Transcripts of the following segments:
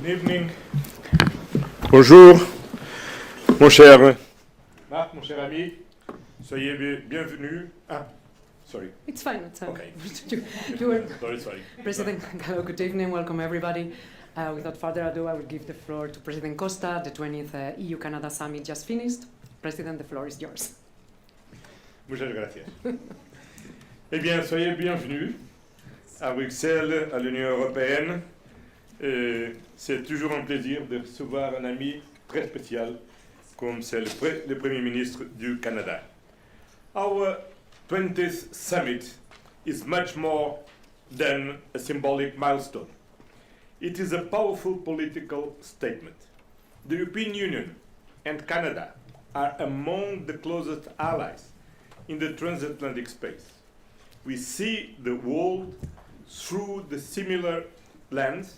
evening. Bonjour, mon cher Marc, mon cher ami. Soyez bienvenue. Ah, sorry. It's fine. It's Okay. you were Sorry. President. Hello, good evening. Welcome, everybody. Without further ado, I will give the floor to President Costa. The 20th EU-Canada Summit just finished. President, the floor is yours. Muchas gracias. Eh bien, soyez bienvenus à Bruxelles, à l'Union européenne. C'est toujours un plaisir de recevoir un ami très spécial comme c'est le Premier ministre du Canada. Our 20th summit is much more than a symbolic milestone. It is a powerful political statement. The European Union and Canada are among the closest allies in the transatlantic space. We see the world through the similar lens,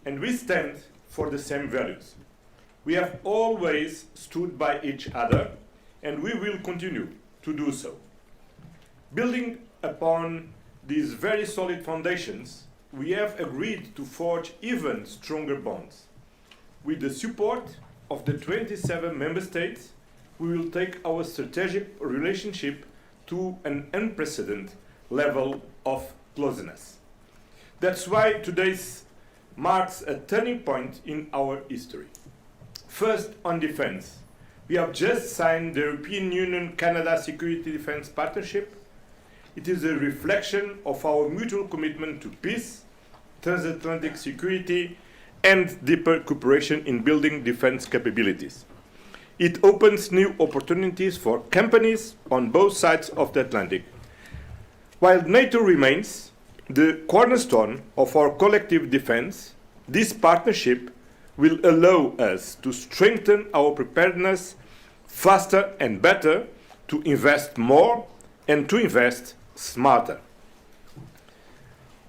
and we stand for the same values. We have always stood by each other, and we will continue to do so. Building upon these very solid foundations, we have agreed to forge even stronger bonds. With the support of the 27 member states, we will take our strategic relationship to an unprecedented level of closeness. That's why today marks a turning point in our history. First, on defense. We have just signed the European Union-Canada Security Defense Partnership. It is a reflection of our mutual commitment to peace, transatlantic security, and deeper cooperation in building defense capabilities. It opens new opportunities for companies on both sides of the Atlantic. While NATO remains the cornerstone of our collective defense, this partnership will allow us to strengthen our preparedness faster and better, to invest more and to invest smarter.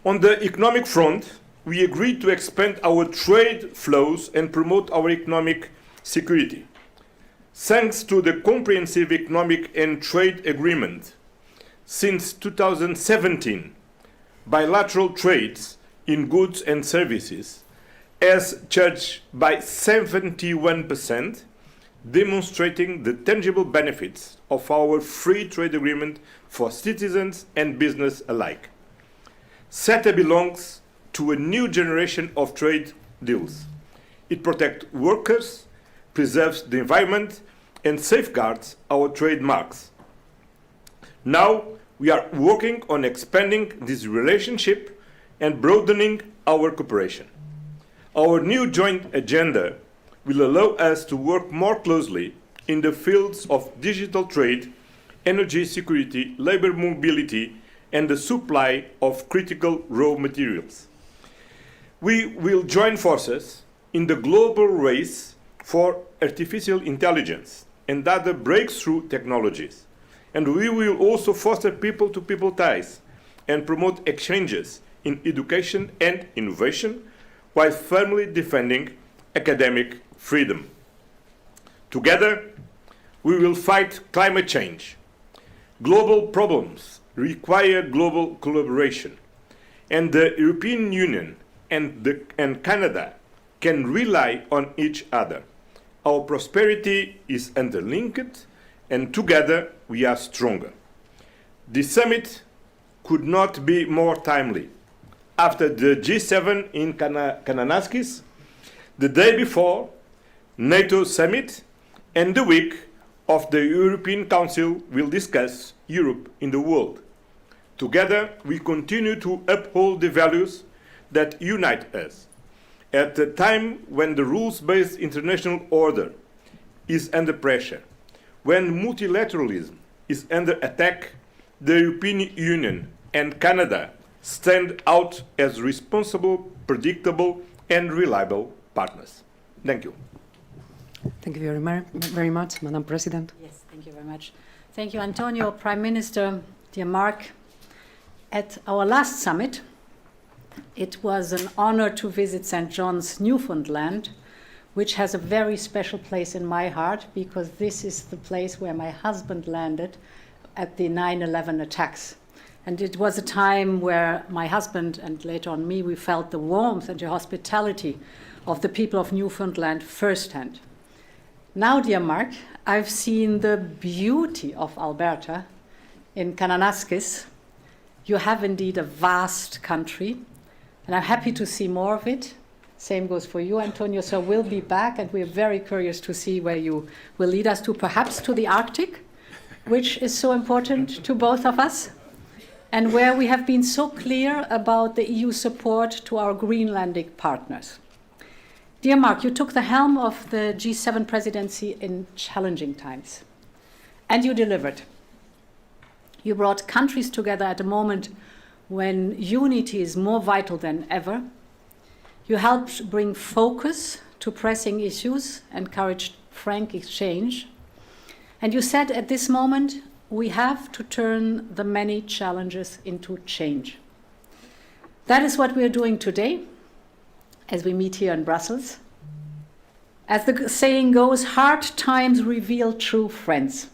On the economic front, we agreed to expand our trade flows and promote our economic security. Thanks to the Comprehensive Economic and Trade Agreement, since 2017, bilateral trades in goods and services has surged by 71%, demonstrating the tangible benefits of our free trade agreement for citizens and business alike. CETA belongs to a new generation of trade deals. It protects workers, preserves the environment, and safeguards our trademarks. Now, we are working on expanding this relationship and broadening our cooperation. Our new joint agenda will allow us to work more closely in the fields of digital trade, energy security, labor mobility, and the supply of critical raw materials. We will join forces in the global race for artificial intelligence and other breakthrough technologies. And we will also foster people-to-people ties and promote exchanges in education and innovation while firmly defending academic freedom. Together, we will fight climate change. Global problems require global collaboration, and the European Union and Canada can rely on each other. Our prosperity is interlinked, and together we are stronger. This summit could not be more timely. After the G7 in Kananaskis, the day before NATO summit, and the week of the European Council will discuss Europe in the world. Together, we continue to uphold the values that unite us. At a time when the rules-based international order is under pressure, when multilateralism is under attack, the European Union and Canada stand out as responsible, predictable, and reliable partners. Thank you. Thank you very much, Madam President. Yes, thank you very much. Thank you, António, Prime Minister, dear Mark. At our last summit, it was an honor to visit St. John's, Newfoundland, which has a very special place in my heart because this is the place where my husband landed at the 9/11 attacks. And it was a time where my husband and later on me, we felt the warmth and the hospitality of the people of Newfoundland firsthand. Now, dear Mark, I've seen the beauty of Alberta in Kananaskis. You have indeed a vast country, and I'm happy to see more of it. Same goes for you, António. So we'll be back, and we're very curious to see where you will lead us to, perhaps to the Arctic, which is so important to both of us, and where we have been so clear about the EU support to our Greenlandic partners. Dear Mark, you took the helm of the G7 presidency in challenging times, and you delivered. You brought countries together at a moment when unity is more vital than ever. You helped bring focus to pressing issues, encouraged frank exchange. And you said at this moment, we have to turn the many challenges into change. That is what we are doing today as we meet here in Brussels. As the saying goes, hard times reveal true friends.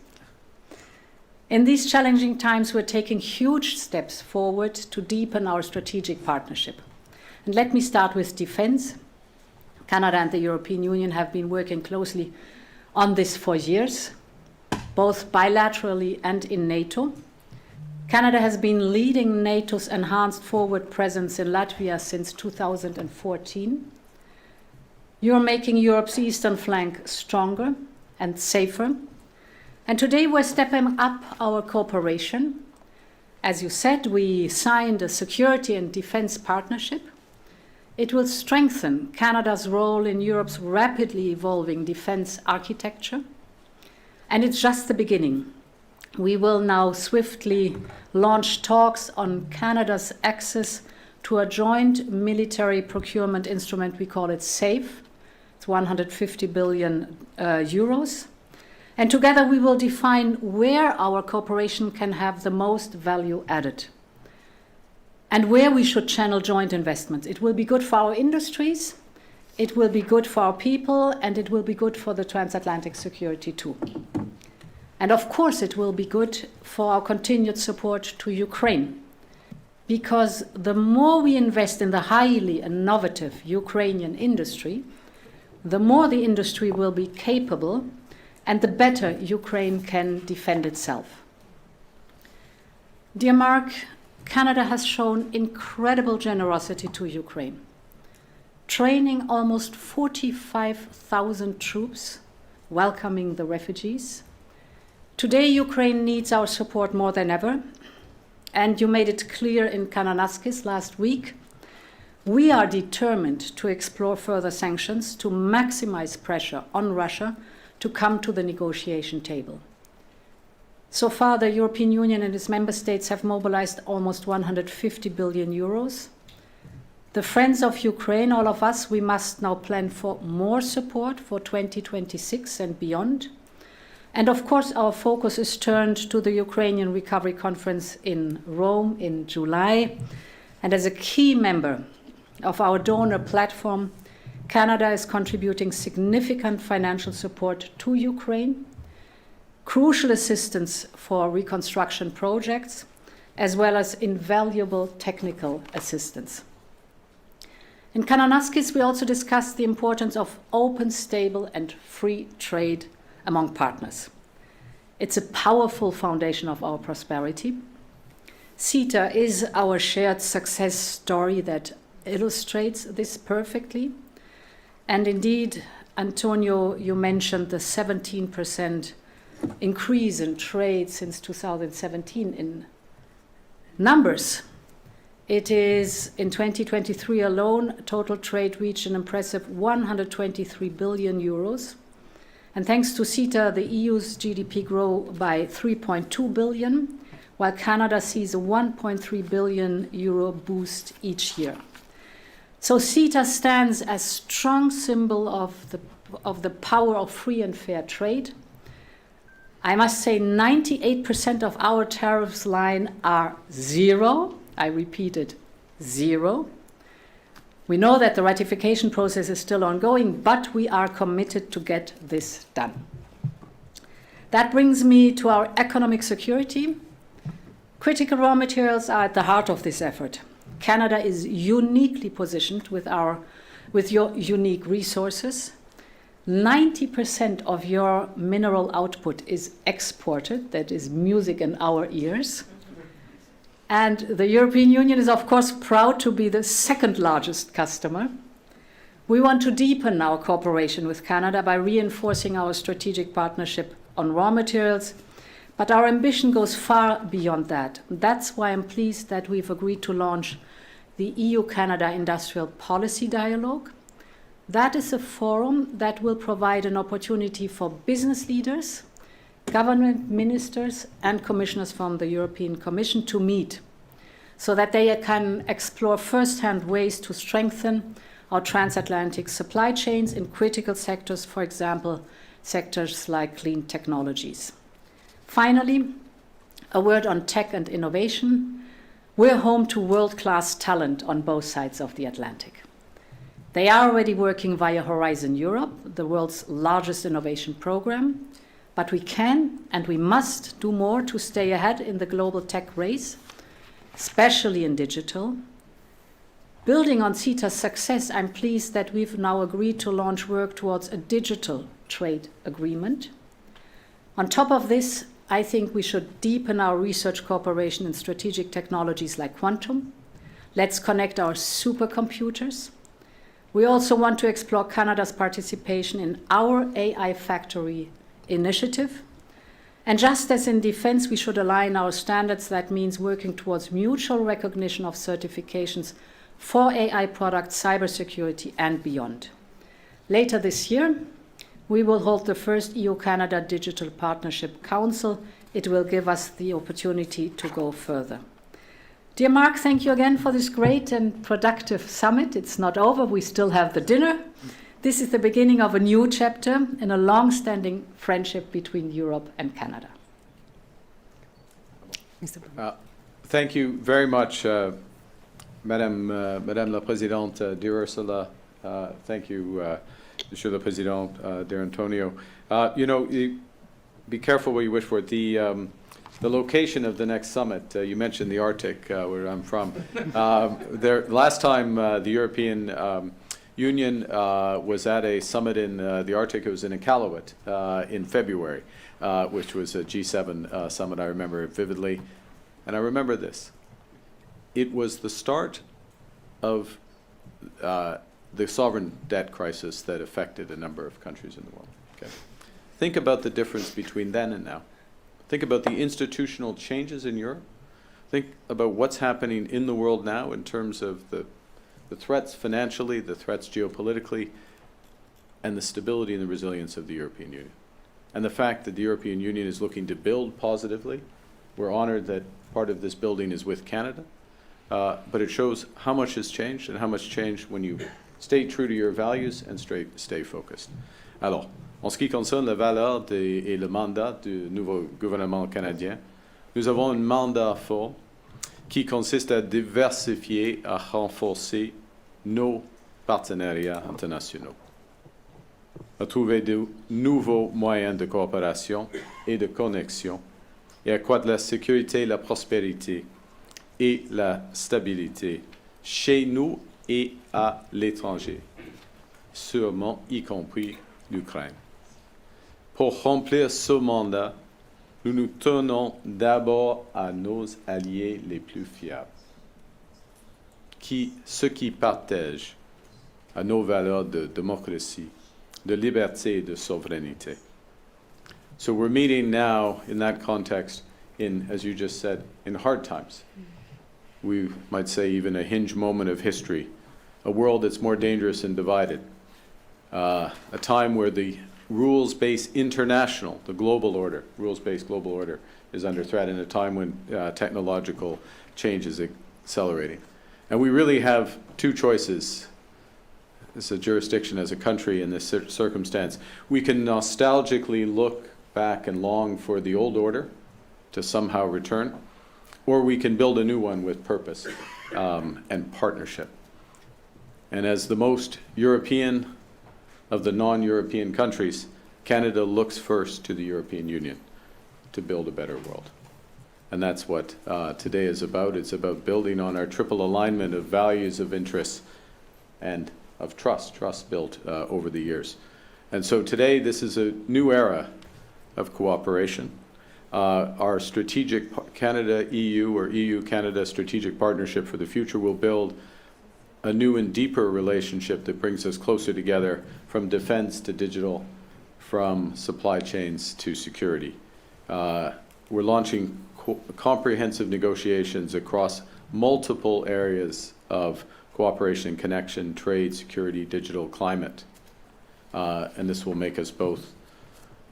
In these challenging times, we're taking huge steps forward to deepen our strategic partnership. And let me start with defense. Canada and the European Union have been working closely on this for years, both bilaterally and in NATO. Canada has been leading NATO's enhanced forward presence in Latvia since 2014. You're making Europe's eastern flank stronger and safer. And today we're stepping up our cooperation. As you said, we signed a security and defense partnership. It will strengthen Canada's role in Europe's rapidly evolving defense architecture. And it's just the beginning. We will now swiftly launch talks on Canada's access to a joint military procurement instrument. We call it SAFE. It's 150 billion euros. And together we will define where our cooperation can have the most value added and where we should channel joint investments. It will be good for our industries, it will be good for our people, and it will be good for the transatlantic security too. And of course it will be good for our continued support to Ukraine, because the more we invest in the highly innovative Ukrainian industry, the more the industry will be capable and the better Ukraine can defend itself. Dear Mark, Canada has shown incredible generosity to Ukraine, training almost 45,000 troops, welcoming the refugees. Today, Ukraine needs our support more than ever, and you made it clear in Kananaskis last week. We are determined to explore further sanctions to maximize pressure on Russia to come to the negotiation table. So far, the European Union and its member states have mobilized almost 150 billion euros. The friends of Ukraine, all of us, we must now plan for more support for 2026 and beyond. And of course, our focus is turned to the Ukrainian Recovery Conference in Rome in July. And as a key member of our donor platform, Canada is contributing significant financial support to Ukraine, crucial assistance for reconstruction projects, as well as invaluable technical assistance. In Kananaskis, we also discussed the importance of open, stable, and free trade among partners. It's a powerful foundation of our prosperity. CETA is our shared success story that illustrates this perfectly. And indeed, António, you mentioned the 17% increase in trade since 2017 in numbers. It is, in 2023 alone, total trade reached an impressive 123 billion euros. And thanks to CETA, the EU's GDP grew by 3.2 billion, while Canada sees a 1.3 billion euro boost each year. So CETA stands as a strong symbol of the power of free and fair trade. I must say 98% of our tariffs line are zero. I repeat it, zero. We know that the ratification process is still ongoing, but we are committed to get this done. That brings me to our economic security. Critical raw materials are at the heart of this effort. Canada is uniquely positioned with our with your unique resources. 90% of your mineral output is exported. That is music in our ears. And the European Union is, of course, proud to be the second largest customer. We want to deepen our cooperation with Canada by reinforcing our strategic partnership on raw materials, but our ambition goes far beyond that. That's why I'm pleased that we've agreed to launch the EU-Canada Industrial Policy Dialogue. That is a forum that will provide an opportunity for business leaders, government ministers, and commissioners from the European Commission to meet so that they can explore first-hand ways to strengthen our transatlantic supply chains in critical sectors, for example, sectors like clean technologies. Finally, a word on tech and innovation. We're home to world-class talent on both sides of the Atlantic. They are already working via Horizon Europe, the world's largest innovation program, but we can and we must do more to stay ahead in the global tech race, especially in digital. Building on CETA's success, I'm pleased that we've now agreed to launch work towards a digital trade agreement. On top of this, I think we should deepen our research cooperation in strategic technologies like quantum. Let's connect our supercomputers. We also want to explore Canada's participation in our AI Factory initiative. And just as in defense, we should align our standards. That means working towards mutual recognition of certifications for AI products, cybersecurity, and beyond. Later this year, we will hold the first EU-Canada Digital Partnership Council. It will give us the opportunity to go further. Dear Mark, thank you again for this great and productive summit. It's not over, we still have the dinner. This is the beginning of a new chapter in a long-standing friendship between Europe and Canada. Thank you very much, Madame la Présidente, dear Ursula. Thank you, Monsieur le Président, dear António. Be careful what you wish for. The location of the next summit, you mentioned the Arctic, where I'm from. Last time the European Union was at a summit in the Arctic, it was in Iqaluit in February, which was a G7 summit. I remember it vividly. And I remember this. It was the start of the sovereign debt crisis that affected a number of countries in the world. Okay. Think about the difference between then and now. Think about the institutional changes in Europe. Think about what's happening in the world now in terms of the threats financially, the threats geopolitically, and the stability and the resilience of the European Union. And the fact that the European Union is looking to build positively. We're honored that part of this building is with Canada. But it shows how much has changed and how much changed when you stay true to your values and stay focused. Alors, en ce qui concerne la valeur et le mandat du nouveau gouvernement canadien, nous avons un mandat fort qui consiste à diversifier, à renforcer nos partenariats internationaux, à trouver de nouveaux moyens de coopération et de connexion et accroître la sécurité, la prospérité et la stabilité chez nous et à l'étranger, sûrement y compris l'Ukraine. Pour remplir ce mandat, nous nous tenons d'abord à nos alliés les plus fiables, ceux qui partagent à nos valeurs de démocratie, de liberté et de souveraineté. So we're meeting now in that context in, as you just said, in hard times. We might say even a hinge moment of history, a world that's more dangerous and divided, a time where the rules-based international, the global order, rules-based global order is under threat, in a time when technological change is accelerating. And we really have two choices as a jurisdiction, as a country in this circumstance. We can nostalgically look back and long for the old order to somehow return, or we can build a new one with purpose and partnership. And as the most European of the non-European countries, Canada looks first to the European Union to build a better world. And that's what today is about. It's about building on our triple alignment of values, of interests, and of trust built over the years. And so today, this is a new era of cooperation. Our strategic Canada-EU or EU-Canada strategic partnership for the future will build a new and deeper relationship that brings us closer together, from defense to digital, from supply chains to security. We're launching comprehensive negotiations across multiple areas of cooperation and connection: trade, security, digital, climate. And this will make us both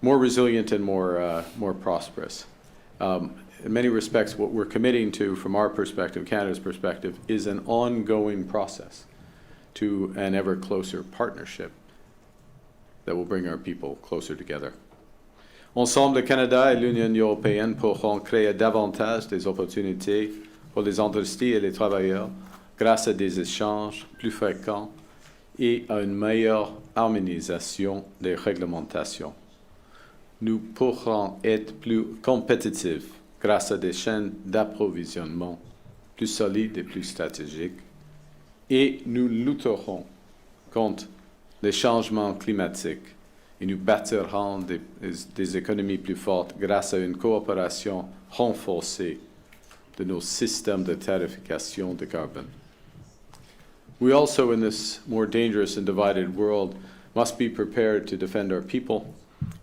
more resilient and more prosperous. In many respects, what we're committing to, from our perspective, Canada's perspective, is an ongoing process to an ever closer partnership that will bring our people closer together. Ensemble, le Canada et l'Union européenne pourront créer davantage des opportunités pour les industries et les travailleurs grâce à des échanges plus fréquents et à une meilleure harmonisation des réglementations. Nous pourrons être plus compétitifs grâce à des chaînes d'approvisionnement plus solides et plus stratégiques, et nous lutterons contre les changements climatiques et nous bâtirons des économies plus fortes grâce à une coopération renforcée de nos systèmes de tarification de carbone. We also, in this more dangerous and divided world, must be prepared to defend our people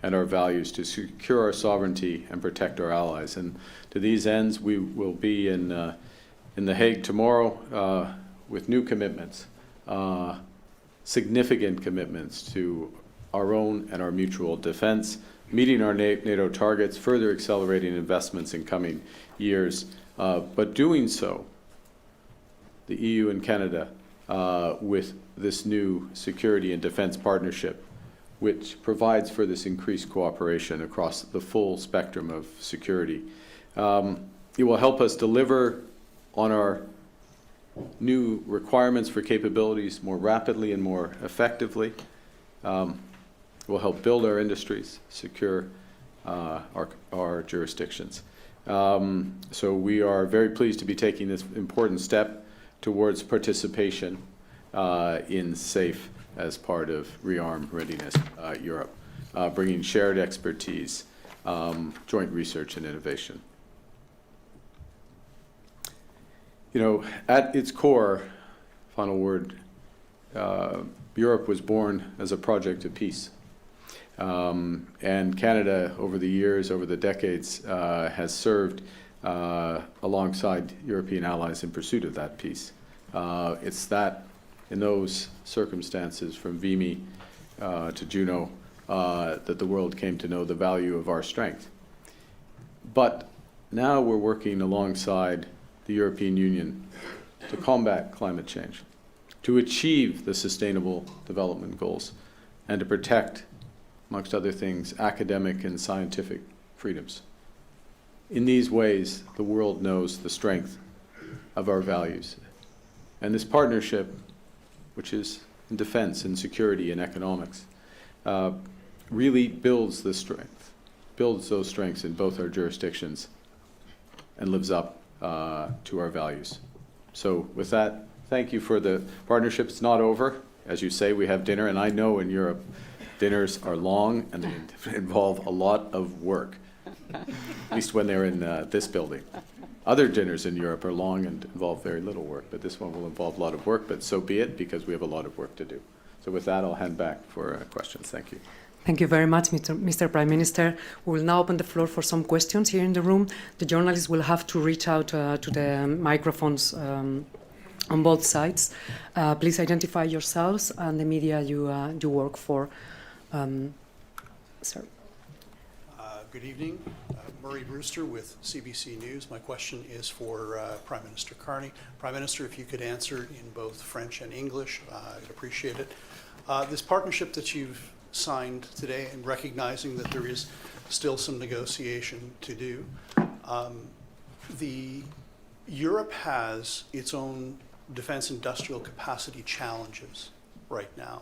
and our values, to secure our sovereignty and protect our allies. And to these ends, we will be in The Hague tomorrow with new commitments, significant commitments to our own and our mutual defense, meeting our NATO targets, further accelerating investments in coming years, but doing so, the EU and Canada, with this new security and defense partnership, which provides for this increased cooperation across the full spectrum of security. It will help us deliver on our new requirements for capabilities more rapidly and more effectively. It will help build our industries, secure our jurisdictions. So we are very pleased to be taking this important step towards participation in SAFE as part of Rearm Readiness Europe, bringing shared expertise, joint research and innovation. You know, at its core, final word, Europe was born as a project of peace. And Canada, over the years, over the decades, has served alongside European allies in pursuit of that peace. It's that, in those circumstances, from Vimy to Juno, that the world came to know the value of our strength. But now we're working alongside the European Union to combat climate change, to achieve the Sustainable Development Goals, and to protect, amongst other things, academic and scientific freedoms. In these ways, the world knows the strength of our values. And this partnership, which is in defense and security and economics, really builds the strength, builds those strengths in both our jurisdictions, and lives up to our values. So with that, thank you for the partnership. It's not over. As you say, we have dinner, and I know in Europe, dinners are long and they involve a lot of work, at least when they're in this building. Other dinners in Europe are long and involve very little work, but this one will involve a lot of work, but so be it, because we have a lot of work to do. So with that, I'll hand back for questions. Thank you. Thank you very much, Mr. Prime Minister. We will now open the floor for some questions here in the room. The journalists will have to reach out to the microphones on both sides. Please identify yourselves and the media you work for. Sir. Good evening. Murray Brewster with CBC News. My question is for Prime Minister Carney. Prime Minister, if you could answer in both French and English, I'd appreciate it. This partnership that you've signed today, and recognizing that there is still some negotiation to do, Europe has its own defense industrial capacity challenges right now,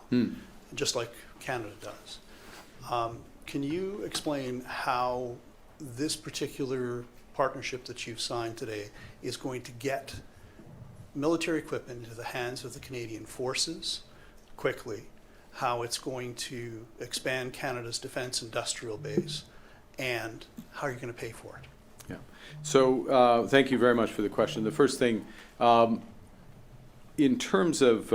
just like Canada does. Can you explain how this particular partnership that you've signed today is going to get military equipment into the hands of the Canadian forces, quickly how it's going to expand Canada's defense industrial base and how you're going to pay for it. Yeah. So thank you very much for the question. The first thing, in terms of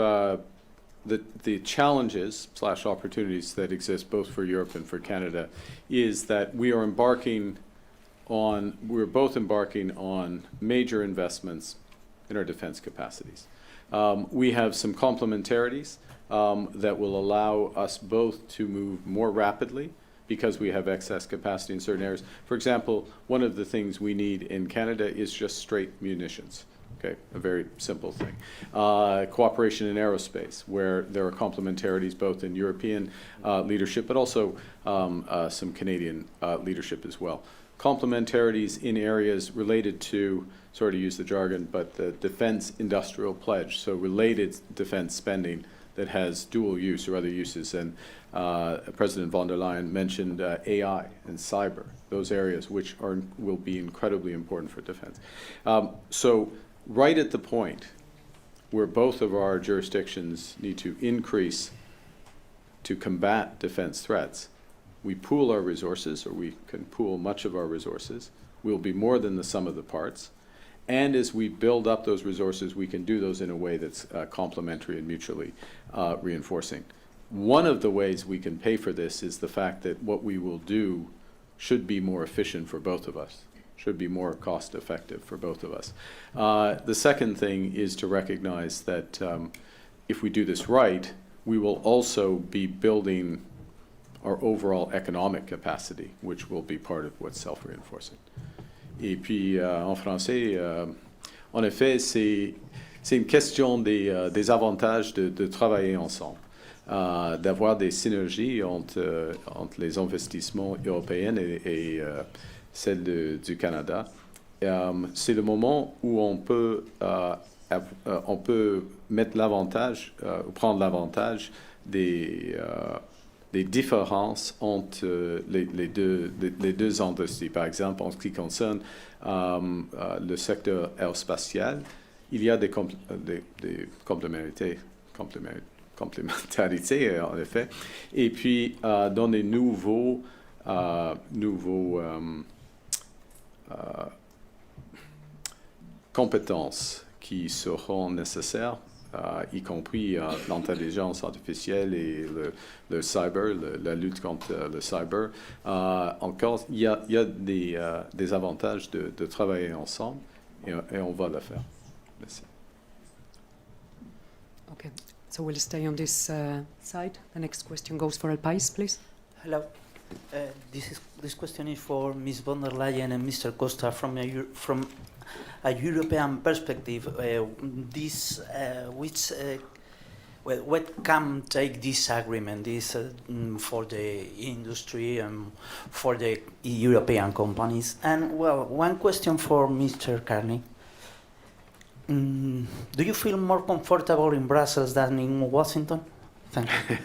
the challenges / opportunities that exist both for Europe and for Canada, is that we're both embarking on major investments in our defense capacities. We have some complementarities that will allow us both to move more rapidly because we have excess capacity in certain areas. For example, one of the things we need in Canada is just straight munitions. Okay, a very simple thing. Cooperation in aerospace, where there are complementarities both in European leadership, but also some Canadian leadership as well. Complementarities in areas related to, sorry to use the jargon, but the defense industrial pledge, so related defense spending that has dual use or other uses. And President von der Leyen mentioned AI and cyber, those areas which will be incredibly important for defense. So right at the point where both of our jurisdictions need to increase to combat defense threats, we pool our resources, or we can pool much of our resources. We'll be more than the sum of the parts. And as we build up those resources, we can do those in a way that's complementary and mutually reinforcing. One of the ways we can pay for this is the fact that what we will do should be more efficient for both of us, should be more cost effective for both of us. The second thing is to recognize that if we do this right, we will also be building our overall economic capacity, which will be part of what's self-reinforcing. Et puis, en français, en effet, c'est une question des avantages de travailler ensemble, d'avoir des synergies entre les investissements européens et celles du Canada. C'est le moment où on peut mettre l'avantage, prendre l'avantage des différences entre les deux industries. Par exemple, en ce qui concerne le secteur aérospatial, il y a des complémentarités, en effet. Et puis, dans les nouveaux compétences qui seront nécessaires, y compris l'intelligence artificielle et le cyber, la lutte contre le cyber. Encore, il y a des avantages de travailler ensemble et on va le faire. Merci. Okay, so we'll stay on this side. The next question goes for El País, please. Hello. This question is for Ms. von der Leyen and Mr. Costa from a European perspective. What can take this agreement for the industry and for the European companies? And well, one question for Mr. Carney. Do you feel more comfortable in Brussels than in Washington? Thank you.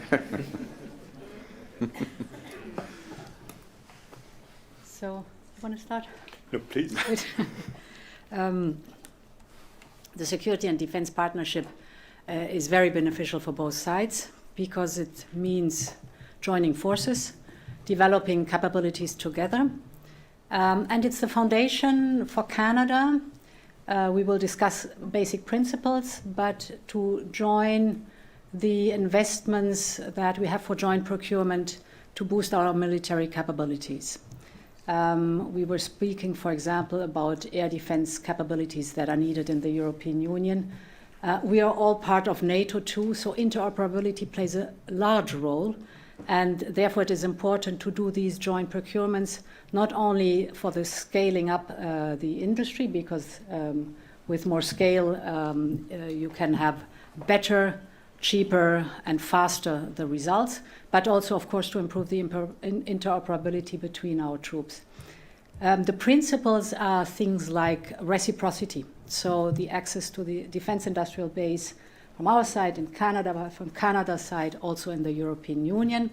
So, you want to start? No, please. The security and defense partnership is very beneficial for both sides because it means joining forces, developing capabilities together. And it's the foundation for Canada. We will discuss basic principles, but to join the investments that we have for joint procurement to boost our military capabilities. We were speaking, for example, about air defense capabilities that are needed in the European Union. We are all part of NATO too, so interoperability plays a large role, and therefore it is important to do these joint procurements, not only for the scaling up the industry, because with more scale you can have better, cheaper and faster the results, but also, of course, to improve the interoperability between our troops. The principles are things like reciprocity, so the access to the defense industrial base from our side in Canada, but from Canada's side also in the European Union,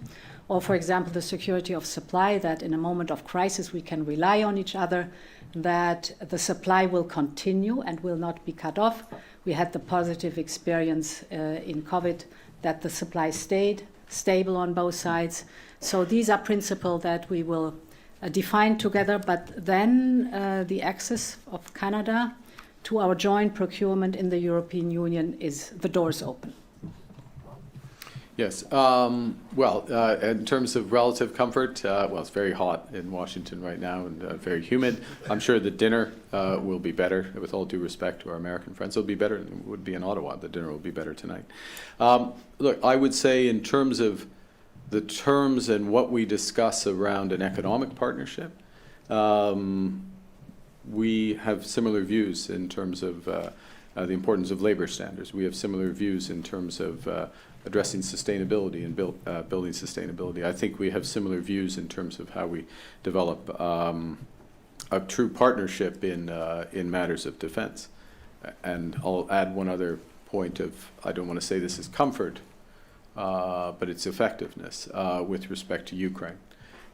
or, for example, the security of supply, that in a moment of crisis we can rely on each other, that the supply will continue and will not be cut off. We had the positive experience in COVID that the supply stayed stable on both sides. So these are principles that we will define together, but then the access of Canada to our joint procurement in the European Union is the doors open. Yes. In terms of relative comfort, it's very hot in Washington right now and very humid. I'm sure the dinner will be better, with all due respect to our American friends. It'll be better than it would be in Ottawa. The dinner will be better tonight. Look, I would say in terms of the terms and what we discuss around an economic partnership, we have similar views in terms of the importance of labor standards. We have similar views in terms of addressing sustainability and building sustainability. I think we have similar views in terms of how we develop a true partnership in matters of defense. And I'll add one other point of, I don't want to say this is comfort, but it's effectiveness with respect to Ukraine.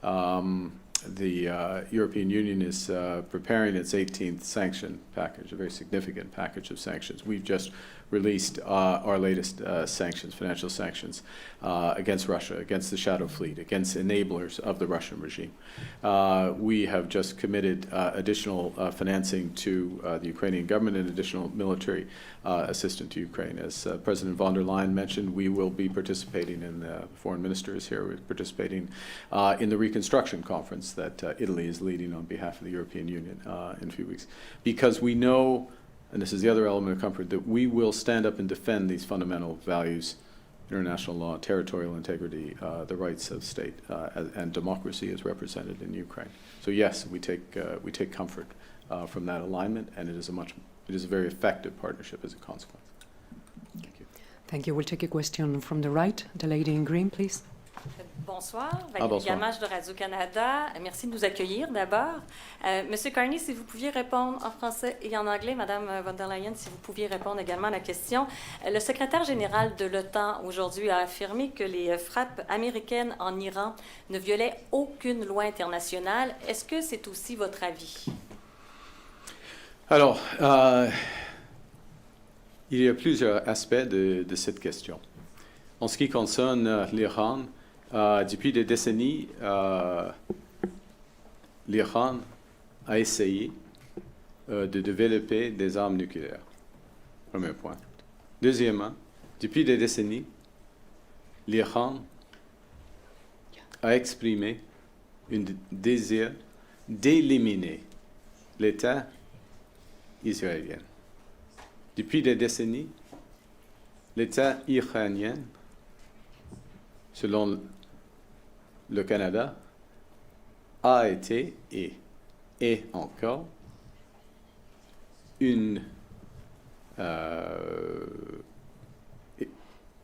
The European Union is preparing its 18th sanction package, a very significant package of sanctions. We've just released our latest sanctions, financial sanctions, against Russia, against the Shadow Fleet, against enablers of the Russian regime. We have just committed additional financing to the Ukrainian government and additional military assistance to Ukraine. As President von der Leyen mentioned, we will be participating in the foreign ministers here. We're participating in the reconstruction conference that Italy is leading on behalf of the European Union in a few weeks, because we know, and this is the other element of comfort, that we will stand up and defend these fundamental values: international law, territorial integrity, the rights of state, and democracy as represented in Ukraine. So yes, we take comfort from that alignment, and it is a very effective partnership as a consequence. Thank you. Thank you. We'll take a question from the right. The lady in green, please. Bonsoir, Valérie Gamache de Radio-Canada. Merci de nous accueillir d'abord. Monsieur Carney, si vous pouviez répondre en français et en anglais, Madame von der Leyen, si vous pouviez répondre également à la question. Le secrétaire général de l'OTAN aujourd'hui a affirmé que les frappes américaines en Iran ne violaient aucune loi internationale. Est-ce que c'est aussi votre avis? Alors, il y a plusieurs aspects de cette question. En ce qui concerne l'Iran, depuis des décennies, l'Iran a essayé de développer des armes nucléaires. Premier point. Deuxièmement, depuis des décennies, l'Iran a exprimé un désir d'éliminer l'État israélien. Depuis des décennies, l'État iranien, selon le Canada, a été et est encore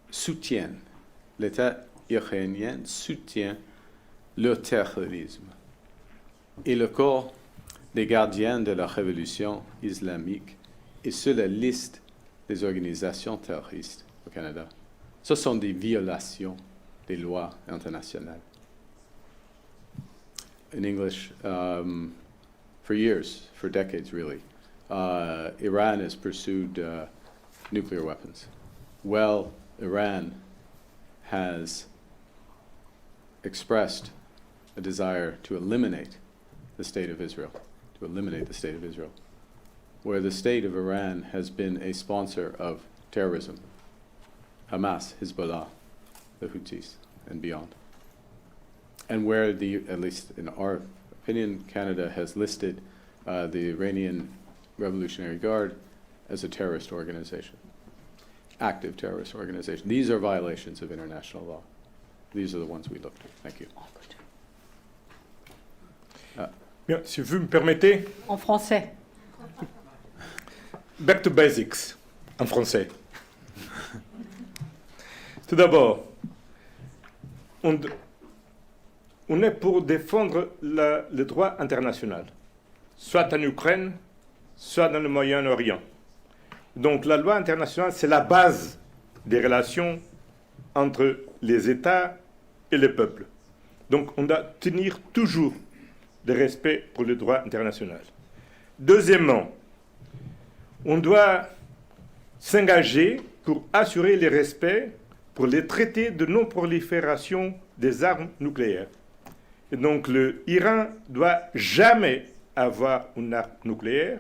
soutient, l'État iranien soutient le terrorisme et le corps des gardiens de la révolution islamique est sur la liste des organisations terroristes au Canada. Ce sont des violations des lois internationales. In English, for years, for decades really, Iran has pursued nuclear weapons. Well, Iran has expressed a desire to eliminate the state of Israel, where the state of Iran has been a sponsor of terrorism, Hamas, Hezbollah, the Houthis, and beyond. And where at least in our opinion, Canada has listed the Iranian Revolutionary Guard as a terrorist organization, active terrorist organization. These are violations of international law. These are the ones we looked at. Thank you. Bien, si vous me permettez. En français. Back to basics, en français. Tout d'abord, on est pour défendre le droit international, soit en Ukraine, soit dans le Moyen-Orient. Donc la loi internationale, c'est la base des relations entre les États et les peuples. Donc on doit tenir toujours le respect pour le droit international. Deuxièmement, on doit s'engager pour assurer le respect pour les traités de non-prolifération des armes nucléaires. Et donc l'Iran doit jamais avoir une arme nucléaire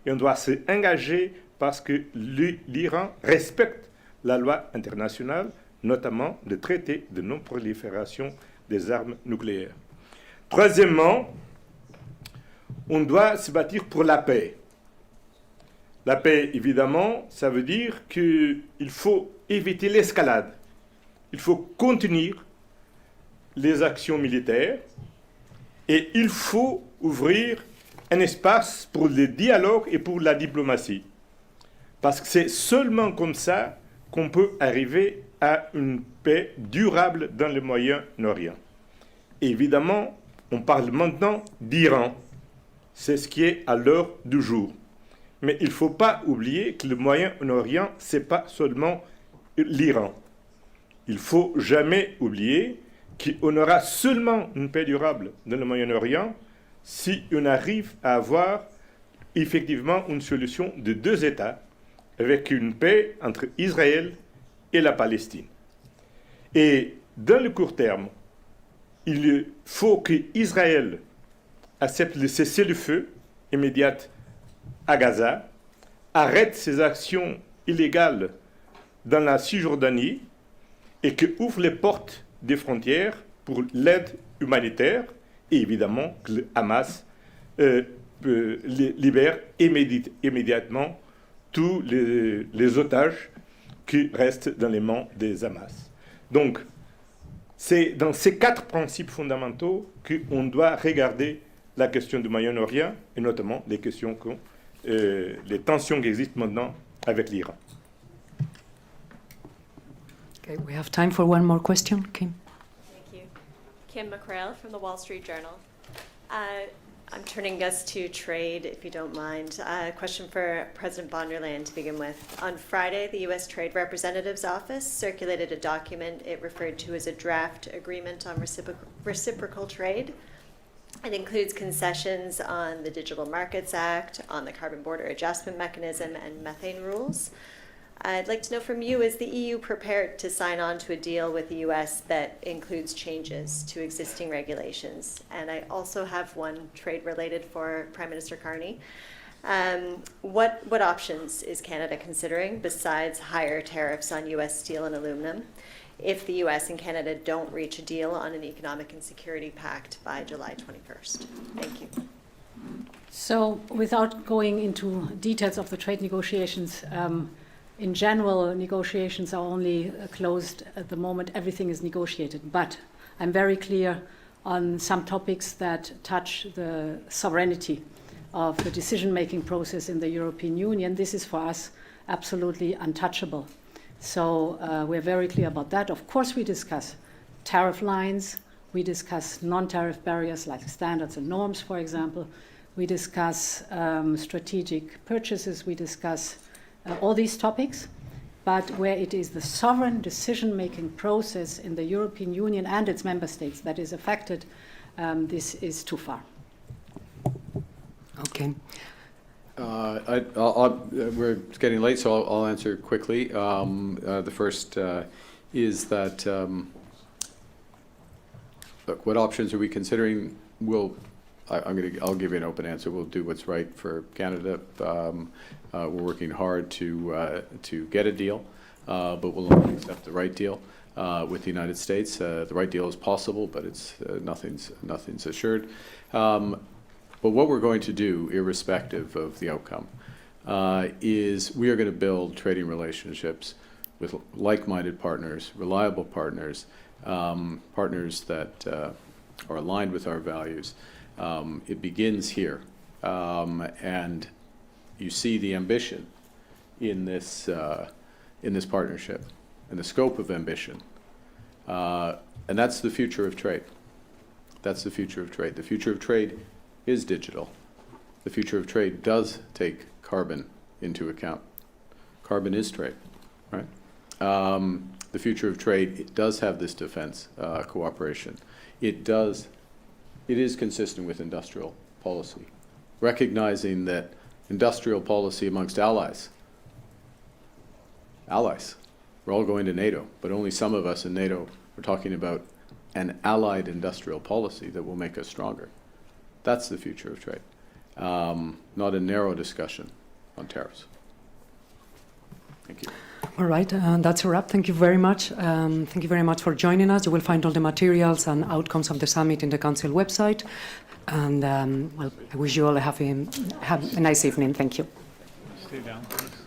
et on doit s'engager parce que l'Iran respecte la loi internationale, notamment le traité de non-prolifération des armes nucléaires. Troisièmement, on doit se bâtir pour la paix. La paix, évidemment, ça veut dire qu'il faut éviter l'escalade. Il faut contenir les actions militaires et il faut ouvrir un espace pour le dialogue et pour la diplomatie. Parce que c'est seulement comme ça qu'on peut arriver à une paix durable dans le Moyen-Orient. Évidemment, on parle maintenant d'Iran. C'est ce qui est à l'heure du jour. Mais il ne faut pas oublier que le Moyen-Orient, ce n'est pas seulement l'Iran. Il ne faut jamais oublier qu'on aura seulement une paix durable dans le Moyen-Orient si on arrive à avoir effectivement une solution de 2 États avec une paix entre Israël et la Palestine. Et dans le court terme, il faut qu'Israël accepte le cessez-le-feu immédiat à Gaza, arrête ses actions illégales dans la Cisjordanie et que ouvre les portes des frontières pour l'aide humanitaire et évidemment que le Hamas libère immédiatement tous les otages qui restent dans les mains des Hamas. Donc, c'est dans ces 4 principes fondamentaux qu'on doit regarder la question du Moyen-Orient et notamment les questions les tensions qui existent maintenant avec l'Iran. Okay, we have time for one more question. Kim. Thank you. Kim McCrail from the Wall Street Journal. I'm turning us to trade, if you don't mind. A question for President von der Leyen to begin with. On Friday, the U.S. Trade Representative's Office circulated a document it referred to as a draft agreement on reciprocal trade. It includes concessions on the Digital Markets Act, on the Carbon Border Adjustment Mechanism, and methane rules. I'd like to know from you, is the EU prepared to sign on to a deal with the US that includes changes to existing regulations? And I also have one trade-related for Prime Minister Carney. What options is Canada considering besides higher tariffs on US steel and aluminum if the US and Canada don't reach a deal on an economic and security pact by July 21st? Thank you. So without going into details of the trade negotiations, in general, negotiations are only closed at the moment everything is negotiated. But I'm very clear on some topics that touch the sovereignty of the decision-making process in the European Union. This is for us absolutely untouchable. So we're very clear about that. Of course, we discuss tariff lines. We discuss non-tariff barriers like standards and norms, for example. We discuss strategic purchases. We discuss all these topics, but where it is the sovereign decision-making process in the European Union and its member states that is affected, this is too far. Okay. We're getting late, so I'll answer quickly. The first is that, look, what options are we considering? I'll give you an open answer. We'll do what's right for Canada. We're working hard to get a deal, but we'll only accept the right deal with the United States. The right deal is possible, but it's nothing's assured. But what we're going to do, irrespective of the outcome, is we are going to build trading relationships with like-minded partners, reliable partners, partners that are aligned with our values. It begins here, and you see the ambition in this partnership, and the scope of ambition, and that's the future of trade. That's the future of trade. The future of trade is digital. The future of trade does take carbon into account. Carbon is trade, right? The future of trade, it does have this defense cooperation. It is consistent with industrial policy, recognizing that industrial policy amongst allies, we're all going to NATO, but only some of us in NATO are talking about an allied industrial policy that will make us stronger. That's the future of trade, not a narrow discussion on tariffs. Thank you. All right, that's a wrap. Thank you very much. Thank you very much for joining us. You will find all the materials and outcomes of the summit in the Council website. And well, I wish you all have a nice evening. Thank you. Stay down, please.